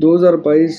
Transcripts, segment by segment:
2022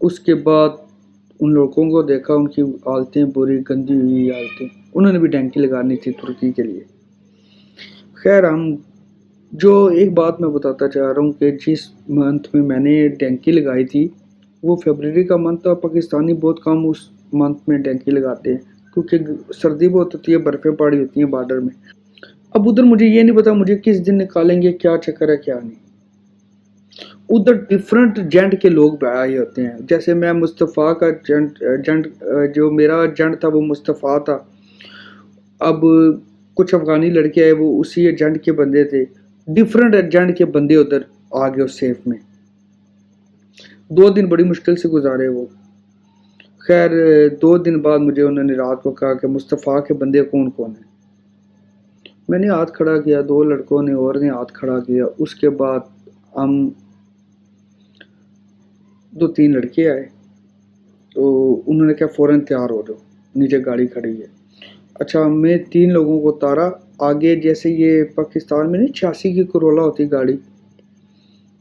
اس کے بعد ان لڑکوں کو دیکھا، ان کی حالتیں بری گندی ہوئی حالتیں، انہوں نے بھی ڈینکی لگانی تھی ترکی کے لیے۔ خیر ہم جو ایک بات میں بتاتا چاہ رہا ہوں کہ جس منتھ میں نے ڈینکی لگائی تھی وہ فیبرری کا منتھ تھا۔ پاکستانی بہت کم اس منتھ میں ڈینکی لگاتے ہیں کیونکہ سردی بہت ہوتی ہے، برفیں پڑی ہوتی ہیں بارڈر میں۔ اب ادھر مجھے یہ نہیں پتا مجھے کس دن نکالیں گے، کیا چکر ہے کیا نہیں۔ ادھر ڈفرنٹ جینٹ کے لوگ آئے ہوتے ہیں، جیسے میں مصطفیٰ کا جنٹ جو میرا جنٹ تھا وہ مصطفیٰ تھا۔ اب کچھ افغانی لڑکے آئے، وہ اسی ایجنٹ کے بندے تھے۔ ڈفرنٹ ایجنٹ کے بندے ادھر آ گئے اس سیف میں۔ 2 دن بڑی مشکل سے گزارے وہ۔ خیر 2 دن بعد مجھے انہوں نے رات کو کہا کہ مصطفیٰ کے بندے کون کون ہیں۔ میں نے ہاتھ کھڑا کیا، 2 لڑکوں نے اور نے ہاتھ کھڑا کیا۔ اس کے بعد ہم 2-3 لڑکے آئے تو انہوں نے کہا فوراً تیار ہو جاؤ، نیچے گاڑی کھڑی ہے۔ اچھا ہمیں 3 لوگوں کو اتارا آگے، جیسے یہ پاکستان میں نہیں 86 کی کرولا ہوتی گاڑی،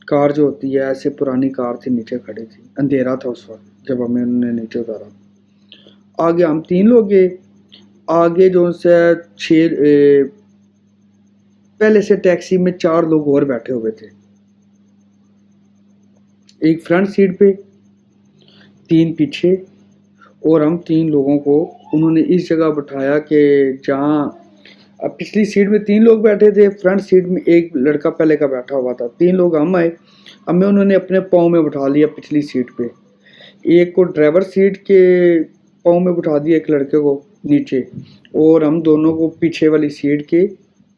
کار جو ہوتی ہے ایسے پرانی کار تھی، نیچے کھڑی تھی، اندھیرا تھا اس وقت جب ہمیں انہوں نے نیچے اتارا۔ آگے ہم 3 لوگ گئے، آگے جو سے 6 پہلے سے ٹیکسی میں 4 لوگ اور بیٹھے ہوئے تھے، ایک فرنٹ سیٹ پہ 3 پیچھے، اور ہم 3 لوگوں کو انہوں نے اس جگہ بٹھایا کہ جہاں اب پچھلی سیٹ میں 3 لوگ بیٹھے تھے، فرنٹ سیٹ میں ایک لڑکا پہلے کا بیٹھا ہوا تھا۔ 3 لوگ ہم آئے، ہمیں انہوں نے اپنے پاؤں میں بٹھا لیا پچھلی سیٹ پہ، ایک کو ڈرائیور سیٹ کے پاؤں میں بٹھا دیا، ایک لڑکے کو نیچے، اور ہم دونوں کو پیچھے والی سیٹ کے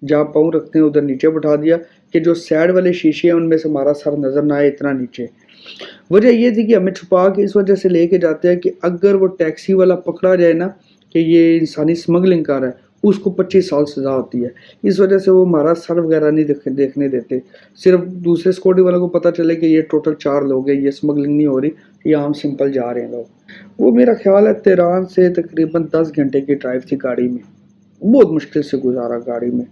جہاں پاؤں رکھتے ہیں ادھر نیچے بٹھا دیا کہ جو سائڈ والے شیشے ہیں ان میں سے ہمارا سر نظر نہ آئے اتنا نیچے۔ وجہ یہ تھی کہ ہمیں چھپا کے اس وجہ سے لے کے جاتے ہیں کہ اگر وہ ٹیکسی والا پکڑا جائے نا کہ یہ انسانی اسمگلنگ کر رہا ہے، اس کو 25 سال سزا ہوتی ہے۔ اس وجہ سے وہ ہمارا سر وغیرہ نہیں دیکھنے دیتے، صرف دوسرے سیکورٹی والوں کو پتہ چلے کہ یہ ٹوٹل 4 لوگ ہیں، یہ اسمگلنگ نہیں ہو رہی، یہ عام سمپل جا رہے ہیں لوگ۔ وہ میرا خیال ہے تہران سے تقریباً 10 گھنٹے کی ڈرائیو تھی گاڑی میں، بہت مشکل سے گزارا گاڑی میں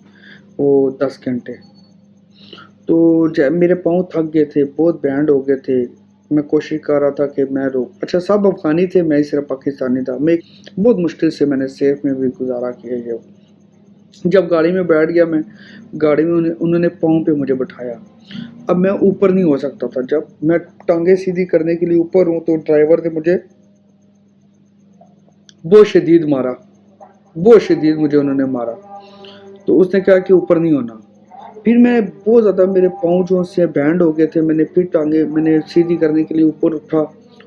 وہ 10 گھنٹے۔ تو میرے پاؤں تھک گئے تھے، بہت بینڈ ہو گئے تھے، میں کوشش کر رہا تھا کہ میں اچھا سب افغانی تھے، میں صرف پاکستانی تھا، میں بہت مشکل سے میں نے سیف میں بھی گزارا کیا یہ۔ جب گاڑی میں بیٹھ گیا، میں گاڑی میں انہوں نے پاؤں پہ مجھے بٹھایا۔ اب میں اوپر نہیں ہو سکتا تھا، جب میں ٹانگیں سیدھی کرنے کے لیے اوپر ہوں تو ڈرائیور نے مجھے بہت شدید مارا، بہت شدید مجھے انہوں نے مارا، تو اس نے کہا کہ اوپر نہیں ہونا۔ پھر میں بہت زیادہ میرے پاؤں جو سے بینڈ ہو گئے تھے، میں نے پھر ٹانگیں میں نے سیدھی کرنے کے لیے اوپر اٹھا،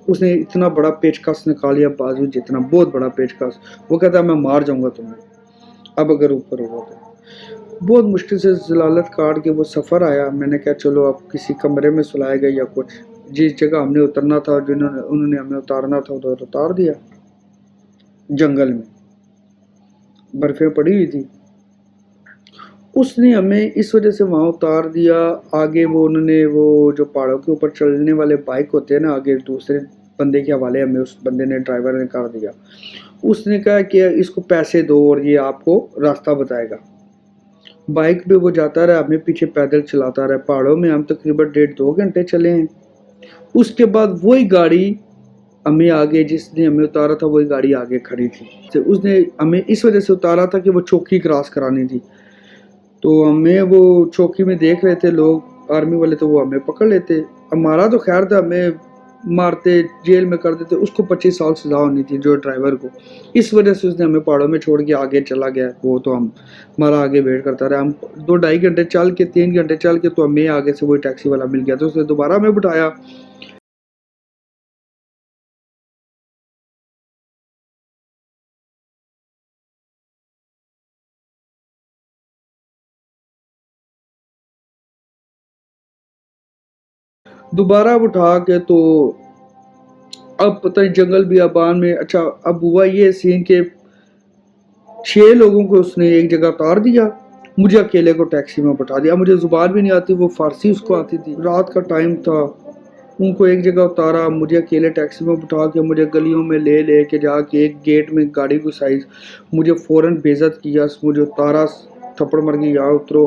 اس نے اتنا بڑا پیچکس نکالیا بازو جتنا، بہت بڑا پیچکس، وہ کہتا ہے میں مار جاؤں گا تمہیں اب اگر اوپر ہوگا تو۔ بہت مشکل سے ضلالت کاٹ کے وہ سفر آیا۔ میں نے کہا چلو اب کسی کمرے میں سلائے گا یا کچھ، جس جگہ ہم نے اترنا تھا انہوں نے ہمیں اتارنا تھا ادھر اتار دیا، جنگل میں برفیں پڑی ہوئی تھی۔ اس نے ہمیں اس وجہ سے وہاں اتار دیا۔ آگے وہ انہوں نے وہ جو پہاڑوں کے اوپر چلنے والے بائک ہوتے ہیں نا، آگے دوسرے بندے کے حوالے ہمیں اس بندے نے ڈرائیور نے کر دیا۔ اس نے کہا کہ اس کو پیسے دو اور یہ آپ کو راستہ بتائے گا۔ بائک پہ وہ جاتا رہا، ہمیں پیچھے پیدل چلاتا رہا۔ پہاڑوں میں ہم تقریباً 1.5-2 گھنٹے چلے ہیں۔ اس کے بعد وہی گاڑی ہمیں آگے، جس نے ہمیں اتارا تھا وہی گاڑی آگے کھڑی تھی۔ اس نے ہمیں اس وجہ سے اتارا تھا کہ وہ چوکی کراس کرانی تھی، تو ہمیں وہ چوکی میں دیکھ رہے تھے لوگ آرمی والے، تو وہ ہمیں پکڑ لیتے۔ ہمارا تو خیر تھا، ہمیں مارتے جیل میں کر دیتے، اس کو 25 سال سزا ہونی تھی جو ڈرائیور کو۔ اس وجہ سے اس نے ہمیں پہاڑوں میں چھوڑ کے آگے چلا گیا، وہ تو ہمارا آگے ویٹ کرتا رہا۔ ہم 2-2.5 گھنٹے چل کے 3 گھنٹے چل کے تو ہمیں آگے سے وہی ٹیکسی والا مل گیا، تو اس نے دوبارہ ہمیں بٹھایا۔ دوبارہ اٹھا کے تو اب پتہ نہیں جنگل بیابان میں، اچھا اب ہوا یہ سین کہ 6 لوگوں کو اس نے ایک جگہ اتار دیا، مجھے اکیلے کو ٹیکسی میں بٹھا دیا۔ مجھے زبان بھی نہیں آتی، وہ فارسی اس کو آتی تھی، رات کا ٹائم تھا، ان کو ایک جگہ اتارا، مجھے اکیلے ٹیکسی میں بٹھا کے مجھے گلیوں میں لے کے جا کے ایک گیٹ میں گاڑی گھسائی، مجھے فوراً بے عزت کیا، مجھے اتارا، تھپڑ مر گئی یہاں اترو۔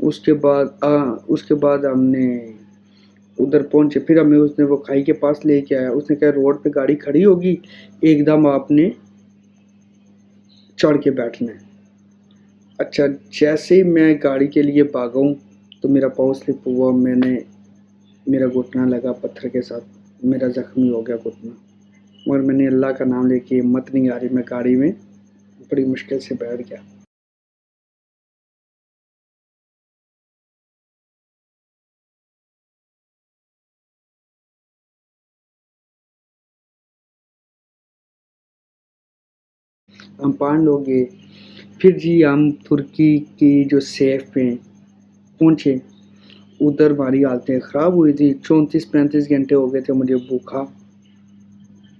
اس کے بعد ہم نے ادھر پہنچے، پھر ہمیں اس نے وہ کھائی کے پاس لے کے آیا، اس نے کہا روڈ پہ گاڑی کھڑی ہوگی ایک دم آپ نے چڑھ کے بیٹھنا ہے۔ اچھا، جیسے ہی میں گاڑی کے لیے بھاگا ہوں تو میرا پاؤں سلپ ہوا، میرا گھٹنا لگا پتھر کے ساتھ، میرا زخمی ہو گیا گھٹنا، اور میں نے اللہ کا نام لے کے ہمت نہیں آ رہی، میں گاڑی میں بڑی مشکل سے بیٹھ گیا۔ ہم 5 لوگ گئے، پھر جی ہم ترکی کی جو سیف پہ پہنچے، ادھر ہماری حالتیں خراب ہوئی تھی، 34-35 گھنٹے ہو گئے تھے مجھے بھوکا۔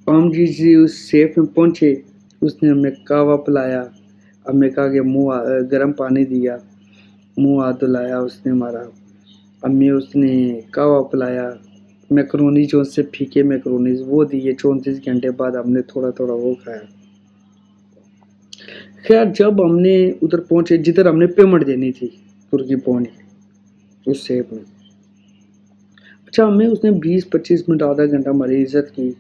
ہم جی اس سیف میں پہنچے، اس نے ہمیں کہوا پلایا، ہمیں کہا کہ گرم پانی دیا، منہ ہاتھ دھلایا اس نے ہمارا، ہمیں اس نے کہوا پلایا، میکرونی جو سے پھیکے میکرونیز وہ دیے، 34 گھنٹے بعد ہم نے تھوڑا تھوڑا وہ کھایا۔ خیر جب ہم نے ادھر پہنچے جدھر ہم نے پیمنٹ دینی تھی ترکی پہنچ کے اس سیف میں، اچھا ہمیں اس نے 20-25 منٹ آدھا گھنٹہ ہماری عزت کی۔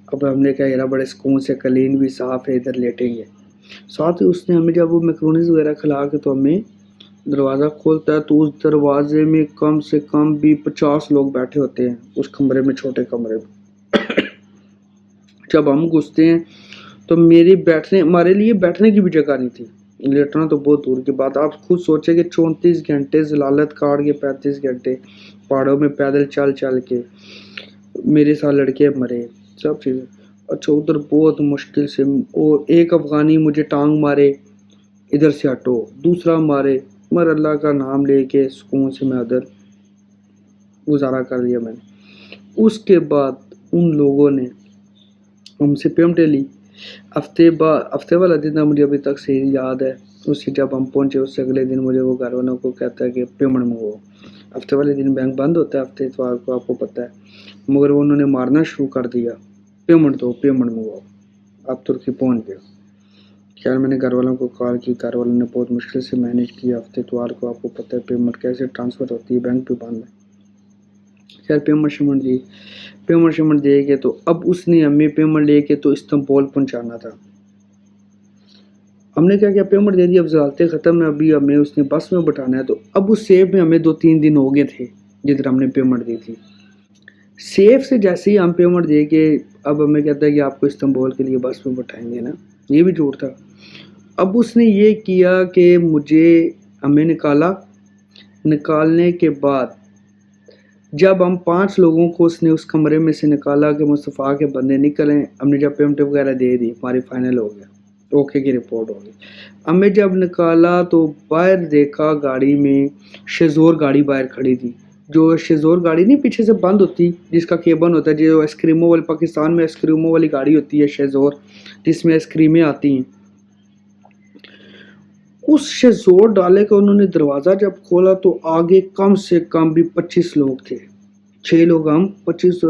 اب ہم نے کہا یار بڑے سکون سے کلین بھی صاف ہے، ادھر لیٹیں گے۔ ساتھ ہی اس نے ہمیں جب وہ میکرونیز وغیرہ کھلا کے تو ہمیں دروازہ کھولتا ہے تو اس دروازے میں کم سے کم بھی 50 لوگ بیٹھے ہوتے ہیں اس کمرے میں، چھوٹے کمرے میں۔ جب ہم گھستے ہیں تو ہمارے لیے بیٹھنے کی بھی جگہ نہیں تھی، لیٹنا تو بہت دور کی بات۔ آپ خود سوچیں کہ 34 گھنٹے ضلالت کاٹ کے، 35 گھنٹے پہاڑوں میں پیدل چل چل کے، میرے ساتھ لڑکے مرے، سب چیزیں۔ اچھا ادھر بہت مشکل سے، اور ایک افغانی مجھے ٹانگ مارے ادھر سے ہٹو، دوسرا مارے، مگر اللہ کا نام لے کے سکون سے میں ادھر گزارا کر دیا میں نے۔ اس کے بعد ان لوگوں نے ہم سے پیمنٹیں لی۔ ہفتے والا دن مجھے ابھی تک صحیح یاد ہے، اس سے جب ہم پہنچے اس سے اگلے دن مجھے وہ گھر والوں کو کہتا ہے کہ پیمنٹ منگواؤ۔ ہفتے والے دن بینک بند ہوتا ہے، ہفتے اتوار کو آپ کو پتہ ہے، مگر وہ انہوں نے مارنا شروع کر دیا، پیمنٹ دو، پیمنٹ منگواؤ، آپ ترکی پہنچ گئے۔ خیر میں نے گھر والوں کو کال کی، گھر والوں نے بہت مشکل سے مینیج کیا۔ ہفتے اتوار کو آپ کو پتہ ہے پیمنٹ کیسے ٹرانسفر ہوتی ہے، بینک بھی بند ہے۔ خیر پیمنٹ شیمنٹ دے کے تو اب اس نے ہمیں پیمنٹ لے کے تو استنبول پہنچانا تھا۔ ہم نے کیا پیمنٹ دے دی، اب ضالطیں ختم ہے، ابھی ہمیں اس نے بس میں بٹھانا ہے۔ تو اب اس سیف میں ہمیں 2-3 دن ہو گئے تھے جدھر ہم نے پیمنٹ دی تھی۔ سیف سے جیسے ہی ہم پیمنٹ دے کے، اب ہمیں کہتا ہے کہ آپ کو استنبول کے لیے بس میں بٹھائیں گے نا، یہ بھی جھوٹ تھا۔ اب اس نے یہ کیا کہ ہمیں نکالنے کے بعد جب ہم 5 لوگوں کو اس نے اس کمرے میں سے نکالا کہ مصطفیٰ کے بندے نکلیں، ہم نے جب پیمنٹ وغیرہ دے دی، ہماری فائنل ہو گیا، اوکے کی رپورٹ ہوگی۔ ہمیں جب نکالا تو باہر دیکھا گاڑی میں شیزور گاڑی باہر کھڑی تھی، جو شیزور گاڑی نہیں پیچھے سے بند ہوتی، جس کا کیبن ہوتا ہے، جو ایسکریموں والی، پاکستان میں ایسکریموں والی گاڑی ہوتی ہے شیزور، جس میں ایسکریمیں آتی ہیں۔ اس شیزور ڈالے کا انہوں نے دروازہ جب کھولا تو آگے کم سے کم بھی 25 لوگ تھے، 6 لوگ ہم، 25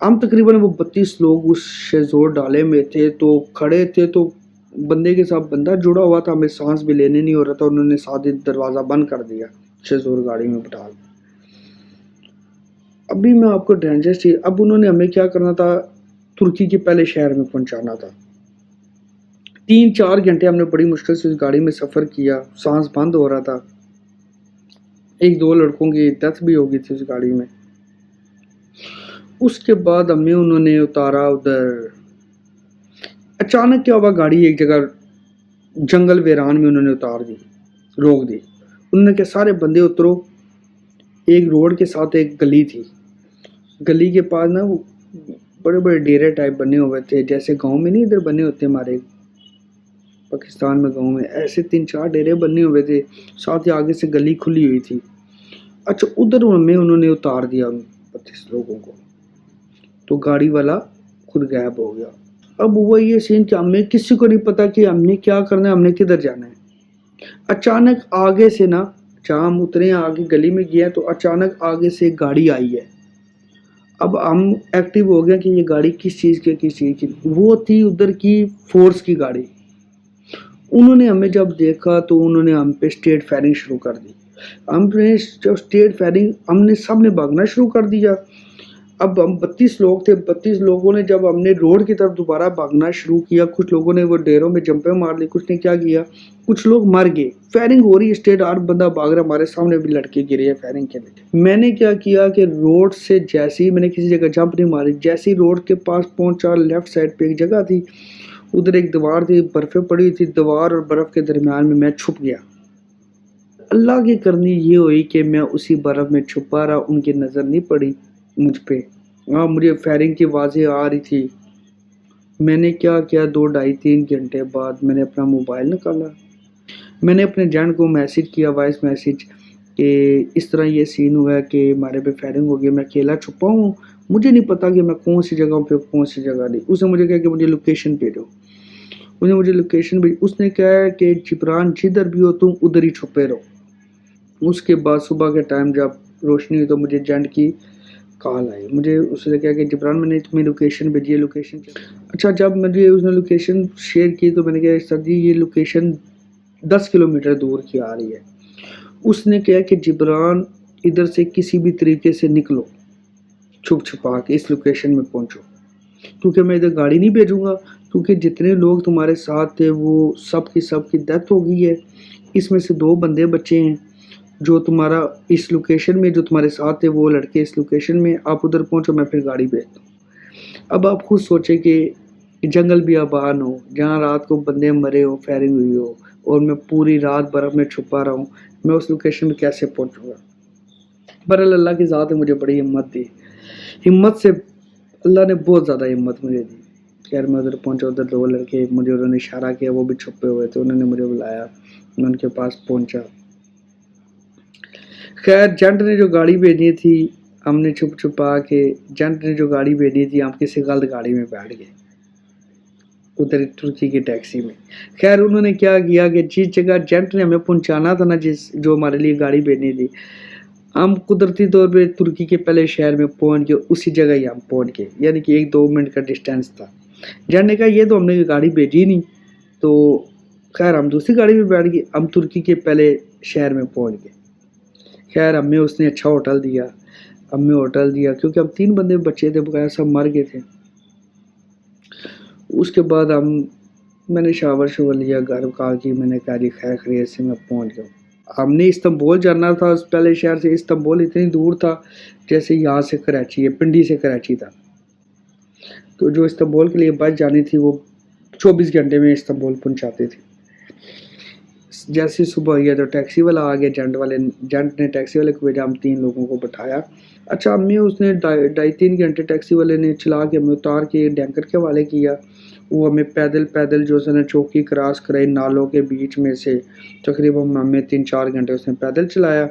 ہم تقریباً وہ 32 لوگ اس شیزور ڈالے میں تھے، تو کھڑے تھے تو بندے کے ساتھ بندہ جڑا ہوا تھا، ہمیں سانس بھی لینے نہیں ہو رہا تھا، انہوں نے ساتھ دروازہ بند کر دیا شیزور گاڑی میں بٹھا کے۔ ابھی میں آپ کو ڈینجرس چیز، اب انہوں نے ہمیں کیا کرنا تھا، ترکی کے پہلے شہر میں پہنچانا تھا۔ 3-4 گھنٹے ہم نے بڑی مشکل سے اس گاڑی میں سفر کیا، سانس بند ہو رہا تھا، 1-2 لڑکوں کی ڈیتھ بھی ہو گئی تھی اس گاڑی میں۔ اس کے بعد ہمیں انہوں نے اتارا ادھر، اچانک کیا ہوا، گاڑی ایک جگہ جنگل ویران میں انہوں نے اتار دی، روک دی، انہوں نے کہا سارے بندے اترو۔ ایک روڈ کے ساتھ ایک گلی تھی، گلی کے پاس نا وہ بڑے بڑے ڈیرے ٹائپ بنے ہوئے تھے، جیسے گاؤں میں نہیں ادھر بنے ہوتے ہمارے پاکستان میں، گاؤں میں ایسے 3-4 ڈیرے بنے ہوئے تھے، ساتھ ہی آگے سے گلی کھلی ہوئی تھی۔ اچھا ادھر میں انہوں نے اتار دیا ان 25 لوگوں کو، تو گاڑی والا خود غائب ہو گیا۔ اب ہوا یہ سین کہ ہمیں کسی کو نہیں پتا کہ ہم نے کیا کرنا ہے، ہم نے کدھر جانا ہے۔ اچانک آگے سے نا، جہاں ہم اترے آگے گلی میں گیا تو اچانک آگے سے گاڑی آئی ہے۔ اب ہم ایکٹیو ہو گیا کہ یہ گاڑی کس چیز کی، وہ تھی ادھر کی فورس کی گاڑی، انہوں نے ہمیں جب دیکھا تو انہوں نے ہم پہ اسٹیٹ فائرنگ شروع کر دی. ہم نے جب اسٹیٹ فائرنگ ہم نے سب نے بھاگنا شروع کر دیا. اب ہم 32 لوگ تھے. 32 لوگوں نے جب ہم نے روڈ کی طرف دوبارہ بھاگنا شروع کیا, کچھ لوگوں نے وہ ڈیروں میں جمپیں مار لی, کچھ نے کیا کیا, کچھ لوگ مر گئے. فائرنگ ہو رہی ہے, اسٹیٹ آر بندہ بھاگ رہا, ہمارے سامنے بھی لڑکے گرے ہیں فائرنگ کے لیے. میں نے کیا کیا کہ روڈ سے جیسے ہی میں نے کسی جگہ جمپ نہیں ماری, جیسے ہی روڈ کے پاس پہنچا, لیفٹ سائڈ پہ ایک جگہ تھی, ادھر ایک دیوار تھی, برفیں پڑی تھی, دیوار اور برف کے درمیان میں چھپ گیا. اللہ کی کرنی یہ ہوئی کہ میں اسی برف میں چھپا رہا, ان کی نظر نہیں پڑی مجھ پہ. ہاں, مجھے فائرنگ کی آوازیں آ رہی تھی. میں نے کیا کیا, 2 ڈھائی 3 گھنٹے بعد میں نے اپنا موبائل نکالا. میں نے اپنے جان کو میسج کیا, وائس میسج, کہ اس طرح یہ سین ہوا ہے کہ ہمارے پہ فائرنگ ہو گئی, میں اکیلا چھپا ہوں, مجھے نہیں پتا کہ میں کون سی جگہ پہ کون سی جگہ نہیں. اس نے مجھے کہا کہ مجھے لوکیشن بھیجو. اس نے مجھے لوکیشن بھیج. اس نے کہا کہ جبران جدھر بھی ہو تم ادھر ہی چھپے رہو. اس کے بعد صبح کے ٹائم جب روشنی ہوئی تو مجھے جنٹ کی کال آئی. مجھے اس نے کہا کہ جبران میں نے تمہیں لوکیشن بھیجی ہے, لوکیشن. اچھا, جب مجھے اس نے لوکیشن شیئر کی تو میں نے کہا سر جی یہ لوکیشن 10 کلومیٹر دور کی آ رہی ہے. اس نے کہا کہ جبران ادھر سے کسی بھی طریقے سے نکلو, چھپ چھپا کے اس لوکیشن میں پہنچو, کیونکہ میں ادھر گاڑی نہیں بھیجوں گا, کیونکہ جتنے لوگ تمہارے ساتھ تھے وہ سب کی ڈیتھ ہو گئی ہے. اس میں سے 2 بندے بچے ہیں جو تمہارا اس لوکیشن میں جو تمہارے ساتھ تھے وہ لڑکے اس لوکیشن میں, آپ ادھر پہنچو, میں پھر گاڑی بھیج دوں. اب آپ خود سوچیں کہ جنگل بیابان ہو, جہاں رات کو بندے مرے ہو, فائرنگ ہوئی ہو, اور میں پوری رات برف میں چھپا رہا ہوں, میں اس لوکیشن میں کیسے پہنچوں گا. برحال اللہ کی ذات نے مجھے بڑی ہمت دی. ہمت سے اللہ نے بہت زیادہ ہمت مجھے دی. خیر میں ادھر پہنچا, ادھر 2 لڑکے مجھے انہوں نے اشارہ کیا, وہ بھی چھپے ہوئے تھے, انہوں نے مجھے بلایا, میں ان کے پاس پہنچا. خیر جنٹ نے جو گاڑی بھیجی تھی, ہم نے چھپ چھپا کے, جنٹ نے جو گاڑی بھیجی تھی ہم کسی غلط گاڑی میں بیٹھ گئے ادھر ترکی کی ٹیکسی میں. خیر انہوں نے کیا کیا کہ جس جگہ جنٹ نے ہمیں پہنچانا تھا نا, جو ہمارے لیے گاڑی بھیجنی تھی, ہم قدرتی طور پہ ترکی کے پہلے شہر میں پہنچ گئے, اسی جگہ ہی ہم پہنچ گئے, یعنی کہ 1-2 منٹ کا ڈسٹینس تھا. جنٹ نے کہا یہ تو ہم نے گاڑی بھیجی نہیں, تو خیر ہم دوسری گاڑی میں بیٹھ گئے, ہم ترکی کے پہلے شہر میں پہنچ گئے. خیر ہمیں اس نے اچھا ہوٹل دیا, کیونکہ ہم 3 بندے بچے تھے, بغیر سب مر گئے تھے. اس کے بعد میں نے شاور لیا, گھر کا کی, میں نے کہا جی خیر خیریت سے میں پہنچ گیا. ہم نے استنبول جانا تھا, پہلے شہر سے. استنبول اتنی دور تھا جیسے یہاں سے کراچی ہے, پنڈی سے کراچی تھا. تو جو استنبول کے لیے بس جانی تھی وہ 24 گھنٹے میں استنبول پہنچاتے تھے. جیسے صبح ہوئی تو ٹیکسی والا آ گیا, جنٹ نے ٹیکسی والے کو بھیجا, ہم 3 لوگوں کو بٹھایا. اچھا ہمیں اس نے 2.5-3 گھنٹے ٹیکسی والے نے چلا کے ہمیں اتار کے ڈینکر کے حوالے کیا. وہ ہمیں پیدل جو اس نے چوکی کراس کرائی نالوں کے بیچ میں سے, تقریباً ہمیں 3-4 گھنٹے اس نے پیدل چلایا.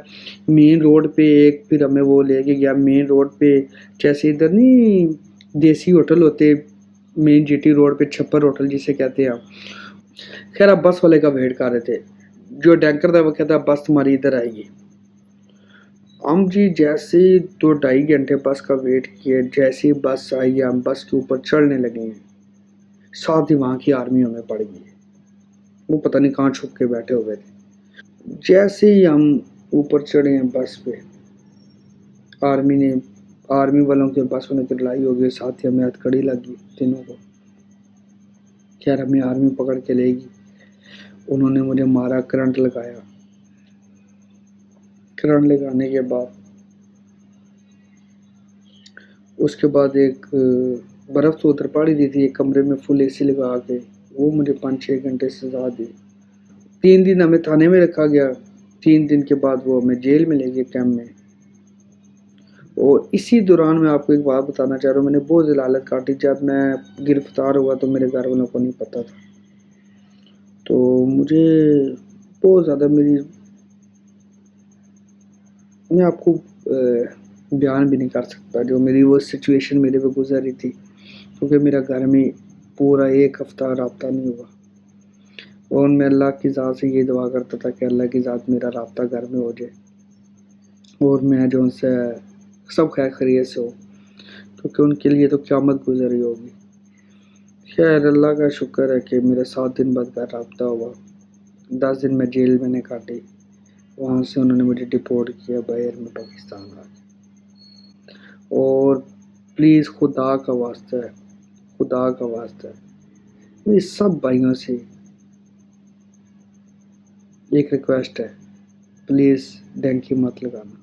مین روڈ پہ پھر ہمیں وہ لے کے گیا مین روڈ پہ, جیسے ادھر نہیں دیسی ہوٹل ہوتے مین جی ٹی روڈ پہ, چھپر ہوٹل جسے کہتے ہیں. خیر اب بس والے کا ویٹ کر رہے تھے, جو ڈینکر تھا وہ کہتا بس تمہاری ادھر آئے گی. ہم جی جیسے 2-2.5 گھنٹے بس کا ویٹ کیے, جیسے بس آئی ہم بس کے اوپر چڑھنے لگے ہیں, ساتھ ہی وہاں کی آرمی ہمیں پڑ گئی ہے, وہ پتہ نہیں کہاں چھپ کے بیٹھے ہوئے تھے. جیسے ہی ہم اوپر چڑھے ہیں بس پہ, آرمی والوں کے بس میں لڑائی ہو گئی, ساتھ ہی ہمیں ہتھکڑی لگ گئی تینوں کو. خیر ہمیں آرمی پکڑ کے لے گی, انہوں نے مجھے مارا, کرنٹ لگایا. کرنٹ لگانے کے بعد اس کے بعد ایک برف تو اتر پاڑی دی تھی, ایک کمرے میں فل اے سی لگا کے, وہ مجھے 5-6 گھنٹے سزا دی. 3 دن ہمیں تھانے میں رکھا گیا, 3 دن کے بعد وہ ہمیں جیل میں لے گئے کیمپ میں. اور اسی دوران میں آپ کو ایک بات بتانا چاہ رہا ہوں, میں نے بہت ذلالت کاٹی. جب میں گرفتار ہوا تو میرے گھر والوں کو نہیں پتا تھا, تو مجھے بہت زیادہ میں آپ کو بیان بھی نہیں کر سکتا جو میری وہ سچویشن میرے پہ گزر رہی تھی, کیونکہ میرا گھر میں پورا 1 ہفتہ رابطہ نہیں ہوا. اور میں اللہ کی ذات سے یہ دعا کرتا تھا کہ اللہ کی ذات میرا رابطہ گھر میں ہو جائے, اور میں جو ان سے سب خیر خیریت سے ہو, کیونکہ ان کے لیے تو قیامت گزری ہوگی. خیر اللہ کا شکر ہے کہ میرا 7 دن بعد کا رابطہ ہوا. 10 دن میں جیل میں نے کاٹی، وہاں سے انہوں نے مجھے ڈپورٹ کیا باہر میں پاکستان آ کے۔ اور پلیز خدا کا واسطہ ہے، خدا کا واسطہ ہے، میری سب بھائیوں سے ایک ریکویسٹ ہے، پلیز ڈینکی مت لگانا۔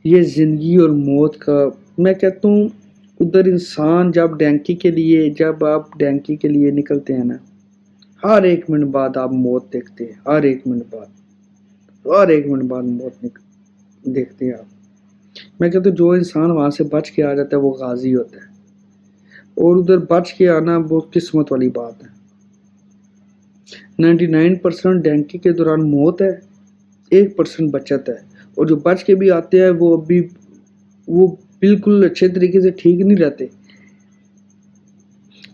یہ زندگی اور موت کا، میں کہتا ہوں ادھر انسان جب آپ ڈینکی کے لیے نکلتے ہیں نا، ہر 1 منٹ بعد آپ موت دیکھتے ہیں، ہر ایک منٹ بعد موت دیکھتے ہیں آپ۔ میں کہتا ہوں جو انسان وہاں سے بچ کے آ جاتا ہے وہ غازی ہوتا ہے، اور ادھر بچ کے آنا بہت قسمت والی بات ہے۔ 99% ڈینکی کے دوران موت ہے، 1% بچت ہے، اور جو بچ کے بھی آتے ہیں وہ بالکل اچھے طریقے سے ٹھیک نہیں رہتے۔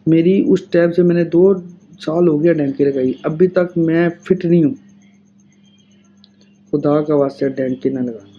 میری اس ٹائم سے میں نے 2 سال ہو گیا ڈینکی لگائی، ابھی تک میں فٹ نہیں ہوں۔ خدا کا واسطہ ڈینکی نہ لگانا۔